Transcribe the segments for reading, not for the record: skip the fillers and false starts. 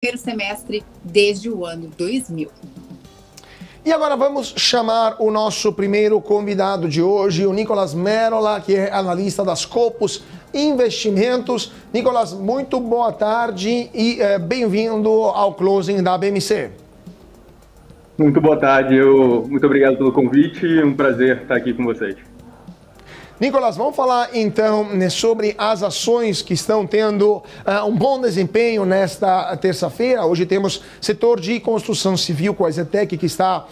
primeiro semestre desde o ano 2000. E agora vamos chamar o nosso primeiro convidado de hoje, o Nicolas Merola, que é analista das Scopus Investimentos. Nicolas, muito boa tarde e bem-vindo ao Closing da BMC. Muito boa tarde, muito obrigado pelo convite, um prazer estar aqui com vocês. Nicolas, vamos falar então sobre as ações que estão tendo um bom desempenho nesta terça-feira. Hoje temos setor de construção civil com a Zetec que está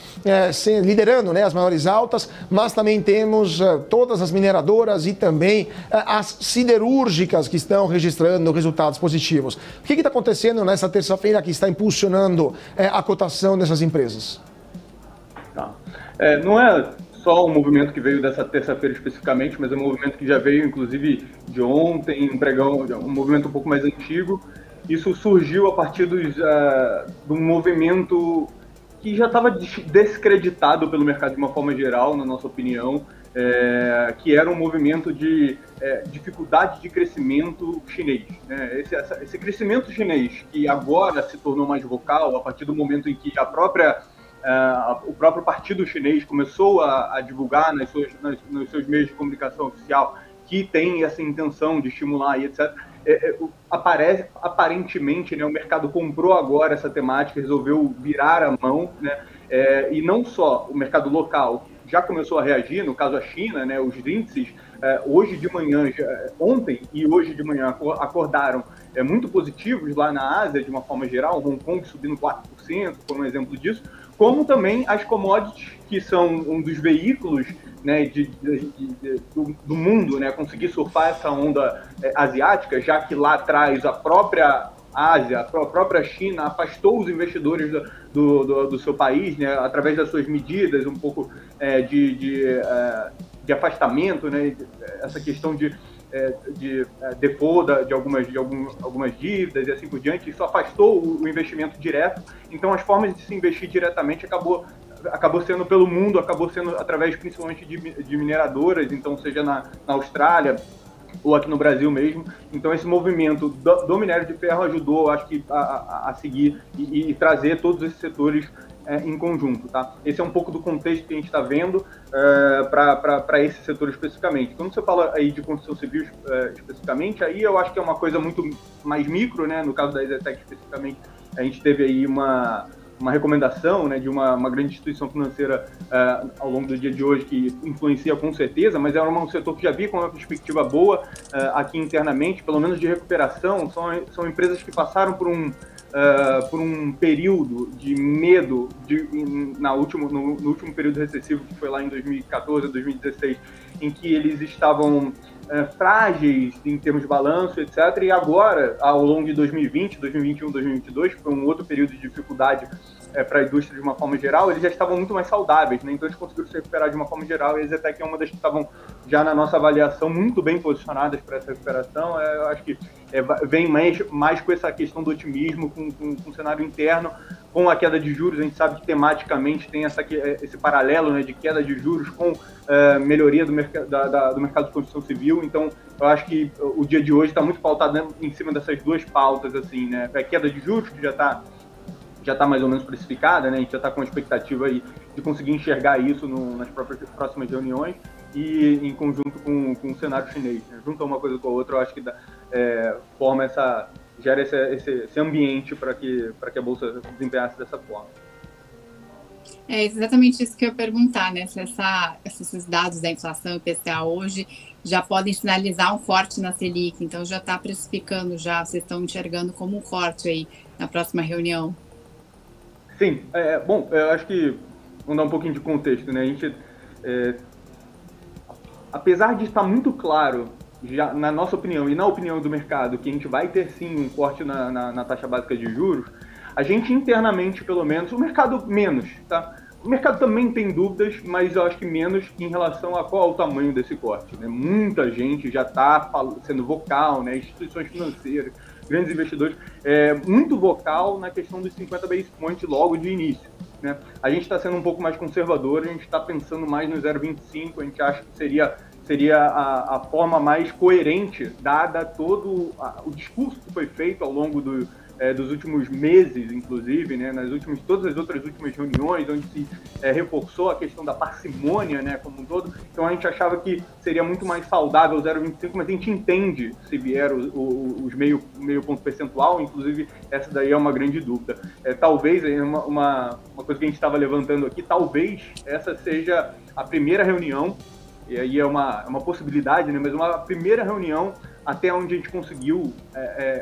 liderando, né, as maiores altas, mas também temos todas as mineradoras e também as siderúrgicas que estão registrando resultados positivos. O que está acontecendo nessa terça-feira que está impulsionando a cotação dessas empresas? Tá. Não é só um movimento que veio dessa terça-feira especificamente, mas é um movimento que já veio, inclusive, de ontem, um movimento um pouco mais antigo. Isso surgiu a partir de um movimento que já estava descreditado pelo mercado de uma forma geral, na nossa opinião, que era um movimento de dificuldade de crescimento chinês, né? Esse crescimento chinês, que agora se tornou mais vocal a partir do momento em que o próprio partido chinês começou a divulgar nos seus meios de comunicação oficial que tem essa intenção de estimular e etc. Aparentemente, né, o mercado comprou agora essa temática, resolveu virar a mão, né, e não só o mercado local já começou a reagir, no caso a China, né, os índices ontem e hoje de manhã acordaram muito positivos lá na Ásia, de uma forma geral, Hong Kong subindo 4%, por um exemplo disso, como também as commodities, que são um dos veículos, né, do mundo, né, conseguir surfar essa onda asiática, já que lá atrás a própria Ásia, a própria China afastou os investidores do seu país, né, através das suas medidas, um pouco de afastamento, né, essa questão de default de algumas dívidas e assim por diante. Isso afastou o investimento direto. Então, as formas de se investir diretamente acabou sendo pelo mundo, acabou sendo através principalmente de mineradoras, então seja na Austrália ou aqui no Brasil mesmo. Então, esse movimento do minério de ferro ajudou, acho que, a seguir e trazer todos esses setores em conjunto, tá? Esse é um pouco do contexto que a gente está vendo para esse setor especificamente. Quando você fala aí de construção civil especificamente, aí eu acho que é uma coisa muito mais micro, né? No caso da Zetec especificamente, a gente teve aí uma recomendação, né, de uma grande instituição financeira ao longo do dia de hoje, que influencia com certeza, mas é um setor que já vi com uma perspectiva boa aqui internamente, pelo menos de recuperação. São empresas que passaram por um período de medo no último período recessivo, que foi lá em 2014, 2016, em que eles estavam frágeis em termos de balanço, etc. E agora, ao longo de 2020, 2021, 2022, que foi um outro período de dificuldade para a indústria de uma forma geral, eles já estavam muito mais saudáveis, né? Então eles conseguiram se recuperar de uma forma geral, e a Zetec é uma das que estavam já na nossa avaliação muito bem posicionadas para essa recuperação. Eu acho que vem mais com essa questão do otimismo, com o cenário interno, com a queda de juros. A gente sabe que tematicamente tem esse paralelo, né, de queda de juros com melhoria do mercado de construção civil. Então, eu acho que o dia de hoje está muito pautado em cima dessas duas pautas, assim, né? A queda de juros, que já está mais ou menos precificada, né? A gente já está com a expectativa aí de conseguir enxergar isso nas próximas reuniões, e em conjunto com o cenário chinês, né? Junta uma coisa com a outra, eu acho que gera esse ambiente para que a Bolsa desempenhasse dessa forma. É exatamente isso que eu ia perguntar, né? Se esses dados da inflação IPCA hoje já podem sinalizar um corte na Selic, então já está precificando, vocês estão enxergando como um corte aí na próxima reunião? Sim, bom, eu acho que, vamos dar um pouquinho de contexto, né? A gente, apesar de estar muito claro, já na nossa opinião e na opinião do mercado, que a gente vai ter sim um corte na taxa básica de juros, a gente internamente, pelo menos, o mercado menos, tá? O mercado também tem dúvidas, mas eu acho que menos em relação a qual é o tamanho desse corte, né? Muita gente já está sendo vocal, né? Instituições financeiras, grandes investidores, muito vocal na questão dos 50 basis points logo de início, né? A gente está sendo um pouco mais conservador, a gente está pensando mais no 0,25, a gente acha que seria a forma mais coerente, dada todo o discurso que foi feito ao longo dos últimos meses, inclusive, né, todas as outras últimas reuniões, onde se reforçou a questão da parcimônia, né, como um todo. Então a gente achava que seria muito mais saudável o 0,25, mas a gente entende se vier os meio ponto percentual, inclusive essa daí é uma grande dúvida. Talvez, uma coisa que a gente estava levantando aqui, talvez essa seja a primeira reunião, e aí é uma possibilidade, né, mas uma primeira reunião até onde a gente conseguiu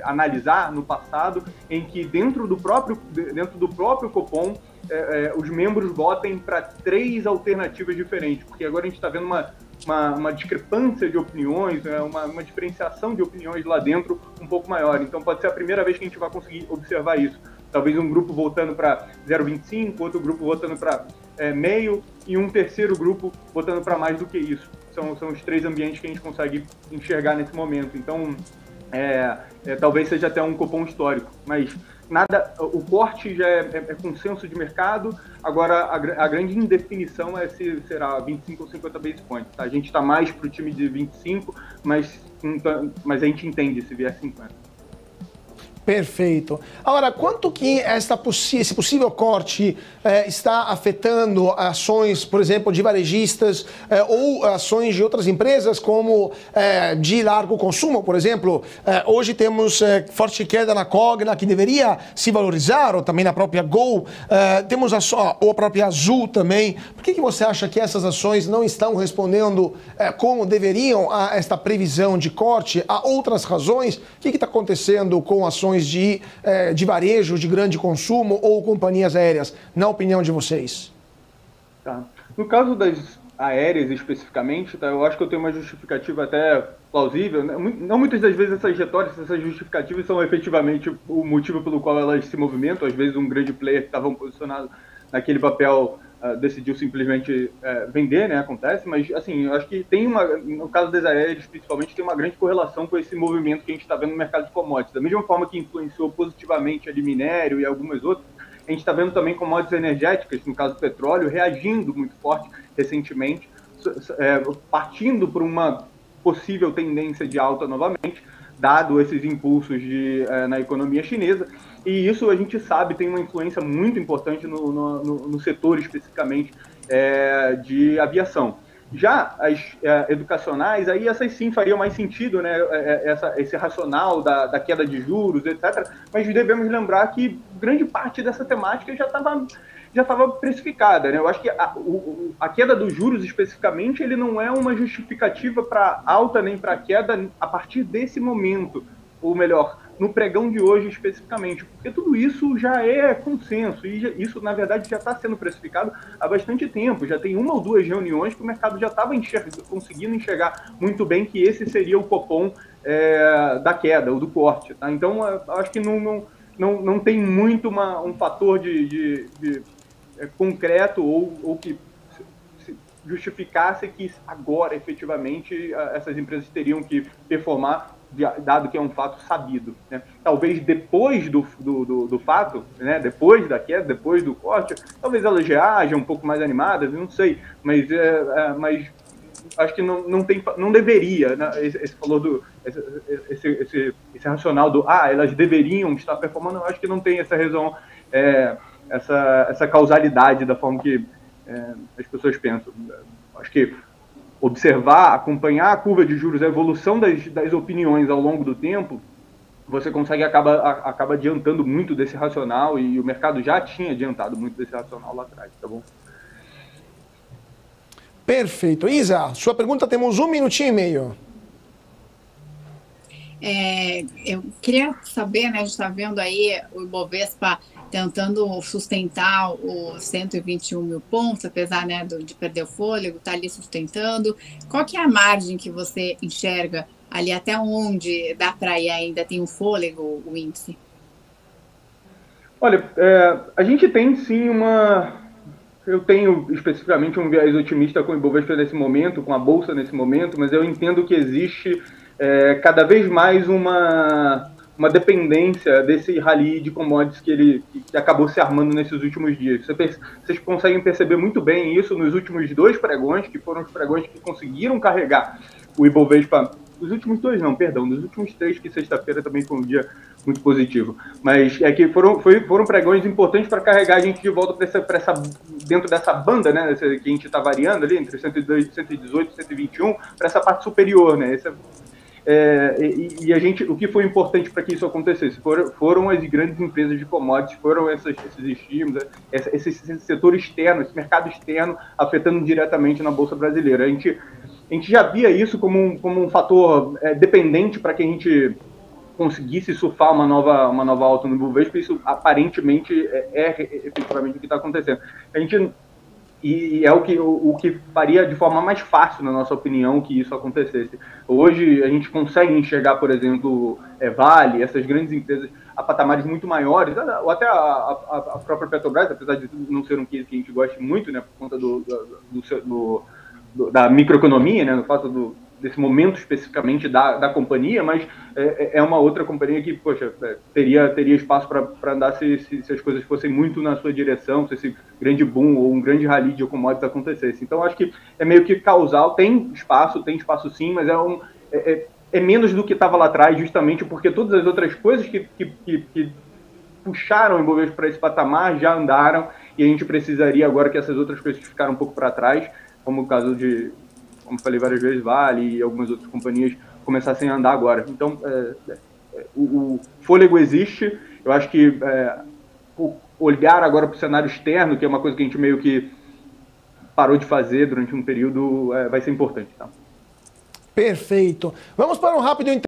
analisar no passado, em que dentro do próprio Copom, os membros votem para 3 alternativas diferentes, porque agora a gente está vendo uma discrepância de opiniões, uma diferenciação de opiniões lá dentro um pouco maior. Então pode ser a primeira vez que a gente vai conseguir observar isso. Talvez um grupo votando para 0,25, outro grupo votando para meio, e um terceiro grupo votando para mais do que isso. São os 3 ambientes que a gente consegue enxergar nesse momento. Então, talvez seja até um Copom histórico, mas o corte já é consenso de mercado. Agora, a grande indefinição é se será 25 ou 50 base points. Tá? A gente está mais para o time de 25, mas a gente entende se vier 50. Perfeito. Agora, quanto que esse possível corte está afetando ações, por exemplo, de varejistas ou ações de outras empresas, como de largo consumo, por exemplo? Hoje temos forte queda na Cogna, que deveria se valorizar, ou também na própria Gol. Temos ou a própria Azul também. Por que você acha que essas ações não estão respondendo como deveriam a esta previsão de corte? Há outras razões? O que está acontecendo com ações de varejo, de grande consumo ou companhias aéreas, na opinião de vocês? Tá. No caso das aéreas especificamente, tá, eu acho que eu tenho uma justificativa até plausível. Não muitas das vezes essas retóricas, essas justificativas são efetivamente o motivo pelo qual elas se movimentam. Às vezes um grande player que estava posicionado naquele papel decidiu simplesmente vender, né? Acontece, mas assim, eu acho que tem no caso das aéreas principalmente, tem uma grande correlação com esse movimento que a gente está vendo no mercado de commodities. Da mesma forma que influenciou positivamente ali minério e algumas outras, a gente está vendo também commodities energéticas, no caso do petróleo, reagindo muito forte recentemente, partindo por uma possível tendência de alta novamente, dado esses impulsos na economia chinesa. E isso a gente sabe tem uma influência muito importante no setor especificamente de aviação. Já as educacionais, aí essas sim fariam mais sentido, né? Esse racional da queda de juros, etc. Mas devemos lembrar que grande parte dessa temática já estava precificada, né? Eu acho que a queda dos juros especificamente ele não é uma justificativa para alta nem para queda a partir desse momento, ou melhor, no pregão de hoje especificamente, porque tudo isso já é consenso, e isso, na verdade, já está sendo precificado há bastante tempo. Já tem 1 ou 2 reuniões que o mercado já estava conseguindo enxergar muito bem que esse seria o Copom da queda, ou do corte. Tá? Então, acho que não tem muito um fator de concreto ou que justificasse que agora, efetivamente, essas empresas teriam que performar, dado que é um fato sabido, né? Talvez depois do fato, né? Depois da queda, depois do corte, talvez elas já ajam um pouco mais animadas, não sei, mas acho que não deveria, né? Esse falou esse racional elas deveriam estar performando, eu acho que não tem essa razão, essa causalidade da forma que as pessoas pensam. Acho que observar, acompanhar a curva de juros, a evolução das opiniões ao longo do tempo, você acaba adiantando muito desse racional, e o mercado já tinha adiantado muito desse racional lá atrás, tá bom? Perfeito. Isa, sua pergunta, temos 1 minutinho e meio. Eu queria saber, né, a gente está vendo aí o Ibovespa tentando sustentar os 121 mil pontos, apesar, né, de perder o fôlego, está ali sustentando. Qual que é a margem que você enxerga ali, até onde dá para ir ainda, tem um fôlego o índice? Olha, a gente tem sim eu tenho especificamente um viés otimista com o Ibovespa nesse momento, com a Bolsa nesse momento, mas eu entendo que existe cada vez mais uma dependência desse rally de commodities que acabou se armando nesses últimos dias. Vocês conseguem perceber muito bem isso nos últimos 2 pregões, que foram os pregões que conseguiram carregar o Ibovespa. Os últimos 2 não, perdão, nos últimos 3, que sexta-feira também foi um dia muito positivo. Mas é que foram pregões importantes para carregar a gente de volta dentro dessa banda, né, que a gente está variando ali, entre 118 e 121, para essa parte superior, né? E a gente, o que foi importante para que isso acontecesse foram as grandes empresas de commodities, foram esses estímulos, esse setor externo, esse mercado externo afetando diretamente na Bolsa Brasileira. A gente já via isso como um fator dependente para que a gente conseguisse surfar uma nova alta no Ibovespa. Isso aparentemente efetivamente o que está acontecendo. E é o que faria de forma mais fácil, na nossa opinião, que isso acontecesse. Hoje a gente consegue enxergar, por exemplo, Vale, essas grandes empresas a patamares muito maiores, ou até a própria Petrobras, apesar de não ser um case que a gente goste muito, né, por conta da microeconomia, né, no fato desse momento especificamente da companhia, mas é uma outra companhia que, poxa, teria espaço para andar se as coisas fossem muito na sua direção, se esse grande boom ou um grande rally de commodities acontecesse. Então, acho que é meio que causal, tem espaço sim, mas é menos do que estava lá atrás, justamente porque todas as outras coisas que puxaram o Ibovespa para esse patamar já andaram, e a gente precisaria agora que essas outras coisas que ficaram um pouco para trás, como o caso de, como falei várias vezes, Vale e algumas outras companhias, começassem a andar agora. Então, o fôlego existe. Eu acho que olhar agora para o cenário externo, que é uma coisa que a gente meio que parou de fazer durante um período, vai ser importante. Tá? Perfeito. Vamos para um rápido